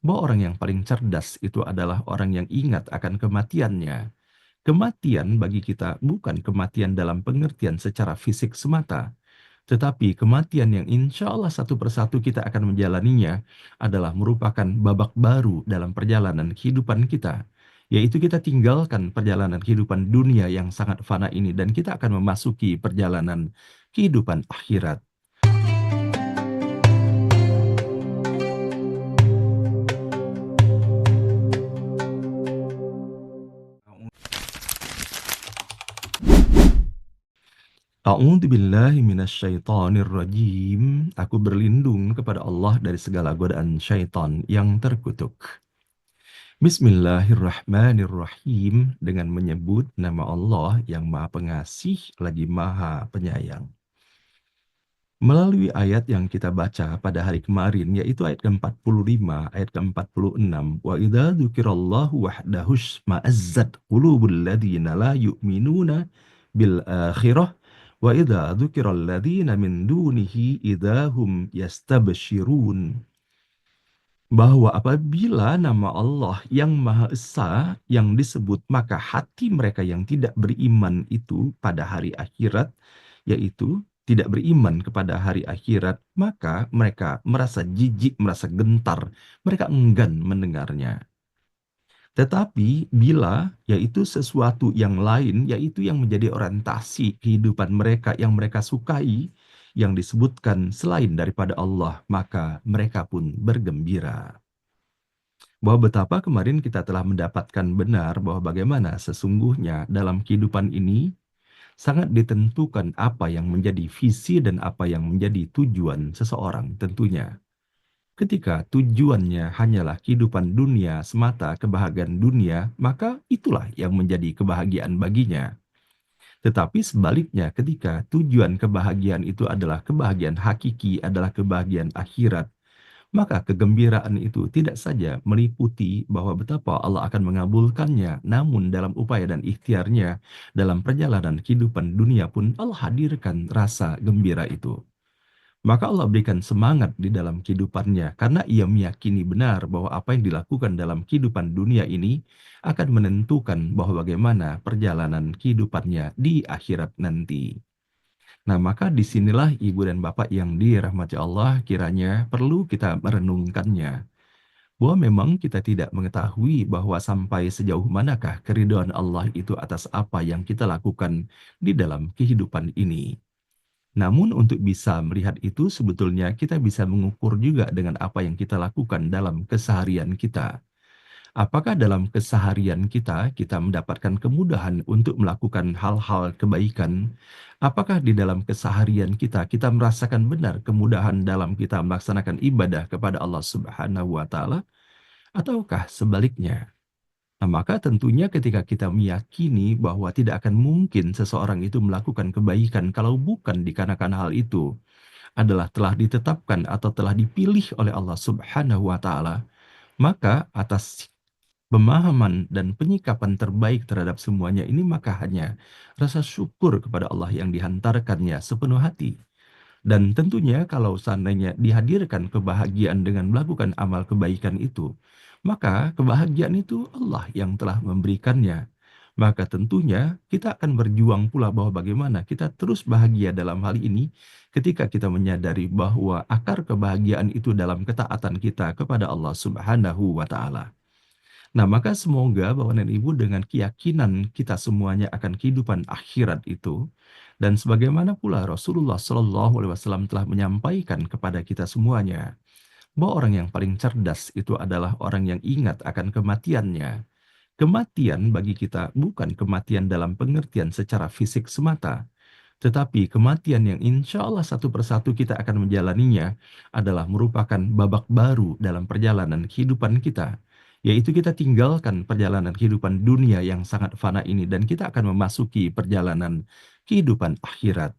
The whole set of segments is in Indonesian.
bahwa orang yang paling cerdas itu adalah orang yang ingat akan kematiannya. Kematian bagi kita bukan kematian dalam pengertian secara fisik semata, tetapi kematian yang insya Allah satu persatu kita akan menjalaninya adalah merupakan babak baru dalam perjalanan kehidupan kita. Yaitu kita tinggalkan perjalanan kehidupan dunia yang sangat fana ini dan kita akan memasuki perjalanan kehidupan akhirat. A'udzubillahi minasyaitonirrajim. Aku berlindung kepada Allah dari segala godaan syaitan yang terkutuk. Bismillahirrahmanirrahim. Dengan menyebut nama Allah yang Maha Pengasih lagi Maha Penyayang. Melalui ayat yang kita baca pada hari kemarin, yaitu ayat ke-45, ayat ke-46. Wa idza dzukirallahu wahdahu ma'azzat qulubul ladzina la yu'minuna bil akhirah wa idza dzukiral ladzina min dunihi idzahum yastabsyirun. Bahwa apabila nama Allah yang Maha Esa yang disebut, maka hati mereka yang tidak beriman itu pada hari akhirat, yaitu tidak beriman kepada hari akhirat, maka mereka merasa jijik, merasa gentar, mereka enggan mendengarnya. Tetapi bila yaitu sesuatu yang lain, yaitu yang menjadi orientasi kehidupan mereka yang mereka sukai, yang disebutkan selain daripada Allah, maka mereka pun bergembira. Bahwa betapa kemarin kita telah mendapatkan benar bahwa bagaimana sesungguhnya dalam kehidupan ini sangat ditentukan apa yang menjadi visi dan apa yang menjadi tujuan seseorang tentunya. Ketika tujuannya hanyalah kehidupan dunia semata, kebahagiaan dunia, maka itulah yang menjadi kebahagiaan baginya. Tetapi sebaliknya, ketika tujuan kebahagiaan itu adalah kebahagiaan hakiki, adalah kebahagiaan akhirat, maka kegembiraan itu tidak saja meliputi bahwa betapa Allah akan mengabulkannya, namun dalam upaya dan ikhtiarnya, dalam perjalanan kehidupan dunia pun Allah hadirkan rasa gembira itu. Maka Allah berikan semangat di dalam kehidupannya karena ia meyakini benar bahwa apa yang dilakukan dalam kehidupan dunia ini akan menentukan bahwa bagaimana perjalanan kehidupannya di akhirat nanti. Nah, maka disinilah Ibu dan Bapak yang dirahmati Allah kiranya perlu kita merenungkannya. Bahwa memang kita tidak mengetahui bahwa sampai sejauh manakah keridhaan Allah itu atas apa yang kita lakukan di dalam kehidupan ini. Namun untuk bisa melihat itu sebetulnya kita bisa mengukur juga dengan apa yang kita lakukan dalam keseharian kita. Apakah dalam keseharian kita, kita mendapatkan kemudahan untuk melakukan hal-hal kebaikan? Apakah di dalam keseharian kita, kita merasakan benar kemudahan dalam kita melaksanakan ibadah kepada Allah Subhanahu wa Ta'ala? Ataukah sebaliknya? Nah, maka tentunya ketika kita meyakini bahwa tidak akan mungkin seseorang itu melakukan kebaikan kalau bukan dikarenakan hal itu adalah telah ditetapkan atau telah dipilih oleh Allah Subhanahu wa Ta'ala, maka atas pemahaman dan penyikapan terbaik terhadap semuanya ini maka hanya rasa syukur kepada Allah yang dihantarkannya sepenuh hati. Dan tentunya kalau seandainya dihadirkan kebahagiaan dengan melakukan amal kebaikan itu, maka kebahagiaan itu Allah yang telah memberikannya. Maka tentunya kita akan berjuang pula bahwa bagaimana kita terus bahagia dalam hal ini ketika kita menyadari bahwa akar kebahagiaan itu dalam ketaatan kita kepada Allah Subhanahu wa Ta'ala. Nah, maka semoga Bapak dan Ibu dengan keyakinan kita semuanya akan kehidupan akhirat itu, dan sebagaimana pula Rasulullah Shallallahu Alaihi Wasallam telah menyampaikan kepada kita semuanya, bahwa orang yang paling cerdas itu adalah orang yang ingat akan kematiannya. Kematian bagi kita bukan kematian dalam pengertian secara fisik semata, tetapi kematian yang insya Allah satu persatu kita akan menjalaninya adalah merupakan babak baru dalam perjalanan kehidupan kita. Yaitu kita tinggalkan perjalanan kehidupan dunia yang sangat fana ini dan kita akan memasuki perjalanan kehidupan akhirat.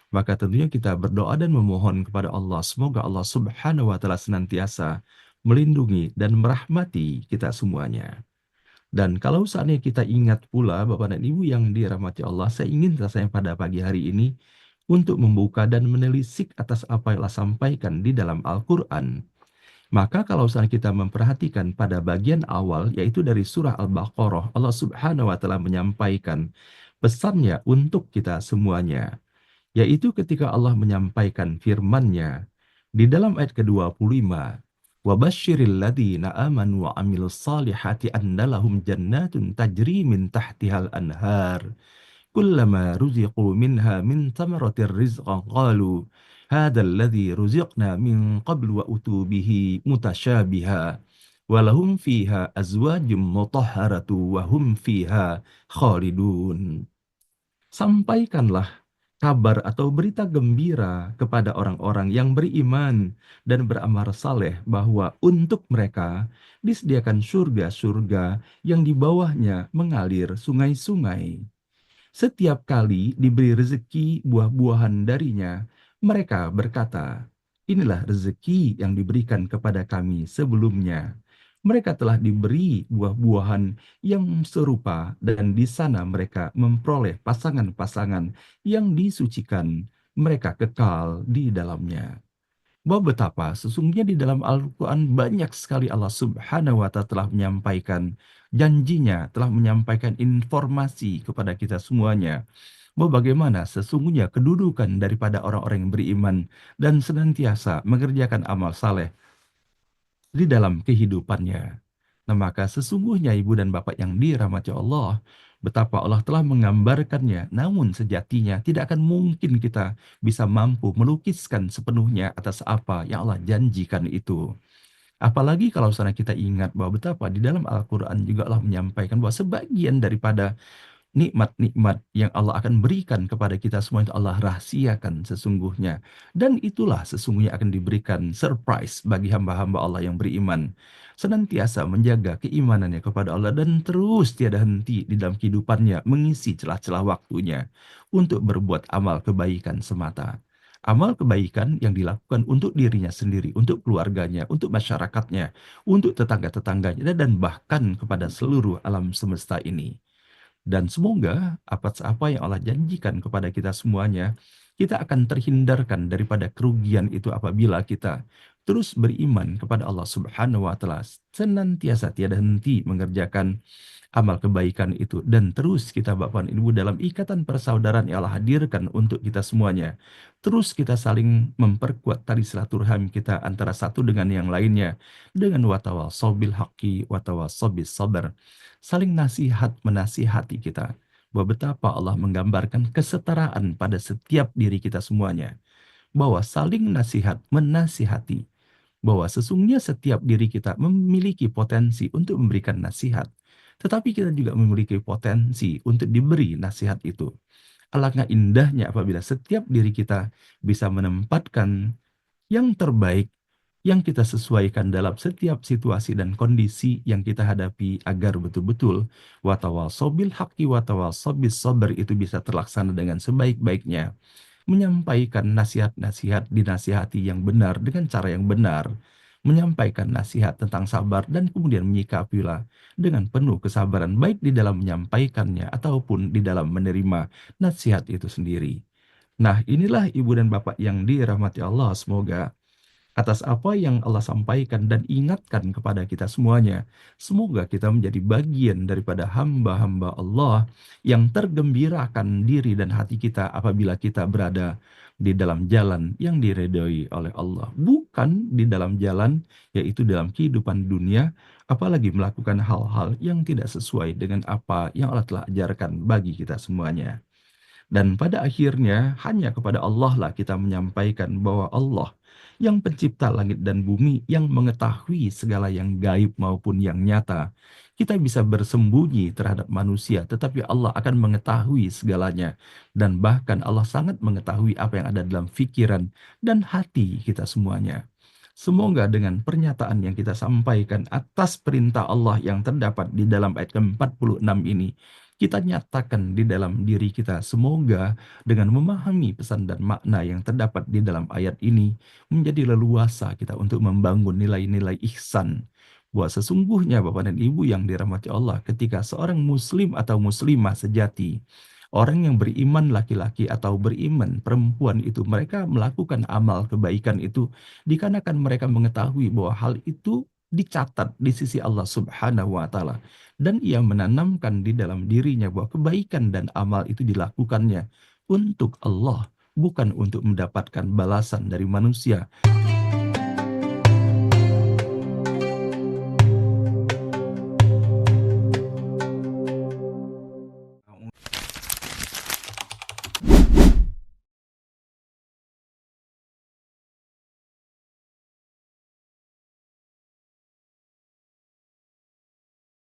Maka tentunya kita berdoa dan memohon kepada Allah semoga Allah Subhanahu wa Ta'ala senantiasa melindungi dan merahmati kita semuanya. Dan kalau seandainya kita ingat pula Bapak dan Ibu yang dirahmati Allah, saya ingin rasanya pada pagi hari ini untuk membuka dan menelisik atas apa yang Allah sampaikan di dalam Al-Quran. Maka kalau misalnya kita memperhatikan pada bagian awal, yaitu dari surah Al-Baqarah, Allah Subhanahu wa Ta'ala menyampaikan pesannya untuk kita semuanya, yaitu ketika Allah menyampaikan firman-Nya di dalam ayat ke-25, "Wabasyiril ladzina amanu wa 'amilus salihati anna lahum jannatun tajri min tahtihal anhar." Kullama ruziqu minha min thamaratir rizqan qalu hadzal ladzi ruziqna min qablu wa utu bihi mutasyabiha walahum fiha azwajum mutahharatu wa hum fiha khalidun. Sampaikanlah kabar atau berita gembira kepada orang-orang yang beriman dan beramal saleh bahwa untuk mereka disediakan surga-surga yang di bawahnya mengalir sungai-sungai. Setiap kali diberi rezeki buah-buahan darinya, mereka berkata, "Inilah rezeki yang diberikan kepada kami sebelumnya." Mereka telah diberi buah-buahan yang serupa dan di sana mereka memperoleh pasangan-pasangan yang disucikan. Mereka kekal di dalamnya. Bahwa betapa sesungguhnya di dalam Al-Quran banyak sekali Allah Subhanahu wa Ta'ala telah menyampaikan janjinya, telah menyampaikan informasi kepada kita semuanya, bahwa bagaimana sesungguhnya kedudukan daripada orang-orang yang beriman dan senantiasa mengerjakan amal saleh di dalam kehidupannya. Nah, maka sesungguhnya ibu dan bapak yang dirahmati Allah, betapa Allah telah menggambarkannya, namun sejatinya tidak akan mungkin kita bisa mampu melukiskan sepenuhnya atas apa yang Allah janjikan itu. Apalagi kalau sana kita ingat bahwa betapa di dalam Al-Quran juga Allah menyampaikan bahwa sebagian daripada nikmat-nikmat yang Allah akan berikan kepada kita semua itu Allah rahasiakan sesungguhnya. Dan itulah sesungguhnya akan diberikan surprise bagi hamba-hamba Allah yang beriman. Senantiasa menjaga keimanannya kepada Allah dan terus tiada henti di dalam kehidupannya mengisi celah-celah waktunya untuk berbuat amal kebaikan semata. Amal kebaikan yang dilakukan untuk dirinya sendiri, untuk keluarganya, untuk masyarakatnya, untuk tetangga-tetangganya, dan bahkan kepada seluruh alam semesta ini. Dan semoga apa yang Allah janjikan kepada kita semuanya, kita akan terhindarkan daripada kerugian itu apabila kita terus beriman kepada Allah Subhanahu wa Ta'ala, senantiasa tiada henti mengerjakan amal kebaikan itu, dan terus kita Bapak dan Ibu dalam ikatan persaudaraan yang Allah hadirkan untuk kita semuanya. Terus kita saling memperkuat tali silaturahmi kita antara satu dengan yang lainnya dengan watawasau bil haqqi watawasau bis sabar. Saling nasihat menasihati kita bahwa betapa Allah menggambarkan kesetaraan pada setiap diri kita semuanya, bahwa saling nasihat menasihati, bahwa sesungguhnya setiap diri kita memiliki potensi untuk memberikan nasihat, tetapi kita juga memiliki potensi untuk diberi nasihat itu. Alangkah indahnya apabila setiap diri kita bisa menempatkan yang terbaik yang kita sesuaikan dalam setiap situasi dan kondisi yang kita hadapi agar betul-betul watawasau bil haqqi watawasau bis sabr itu bisa terlaksana dengan sebaik-baiknya. Menyampaikan nasihat-nasihat dinasihati yang benar dengan cara yang benar. Menyampaikan nasihat tentang sabar dan kemudian menyikapilah dengan penuh kesabaran baik di dalam menyampaikannya ataupun di dalam menerima nasihat itu sendiri. Nah, inilah ibu dan bapak yang dirahmati Allah, semoga atas apa yang Allah sampaikan dan ingatkan kepada kita semuanya. Semoga kita menjadi bagian daripada hamba-hamba Allah yang tergembirakan diri dan hati kita apabila kita berada di dalam jalan yang diridhoi oleh Allah. Bukan di dalam jalan, yaitu dalam kehidupan dunia, apalagi melakukan hal-hal yang tidak sesuai dengan apa yang Allah telah ajarkan bagi kita semuanya. Dan pada akhirnya hanya kepada Allah lah kita menyampaikan bahwa Allah yang pencipta langit dan bumi, yang mengetahui segala yang gaib maupun yang nyata. Kita bisa bersembunyi terhadap manusia, tetapi Allah akan mengetahui segalanya. Dan bahkan Allah sangat mengetahui apa yang ada dalam pikiran dan hati kita semuanya. Semoga dengan pernyataan yang kita sampaikan atas perintah Allah yang terdapat di dalam ayat ke-46 ini, kita nyatakan di dalam diri kita, semoga dengan memahami pesan dan makna yang terdapat di dalam ayat ini, menjadi leluasa kita untuk membangun nilai-nilai ihsan. Bahwa sesungguhnya Bapak dan Ibu yang dirahmati Allah, ketika seorang muslim atau muslimah sejati Orang yang beriman laki-laki atau beriman perempuan itu, mereka melakukan amal kebaikan itu dikarenakan mereka mengetahui bahwa hal itu dicatat di sisi Allah Subhanahu wa taala, dan ia menanamkan di dalam dirinya bahwa kebaikan dan amal itu dilakukannya untuk Allah, bukan untuk mendapatkan balasan dari manusia.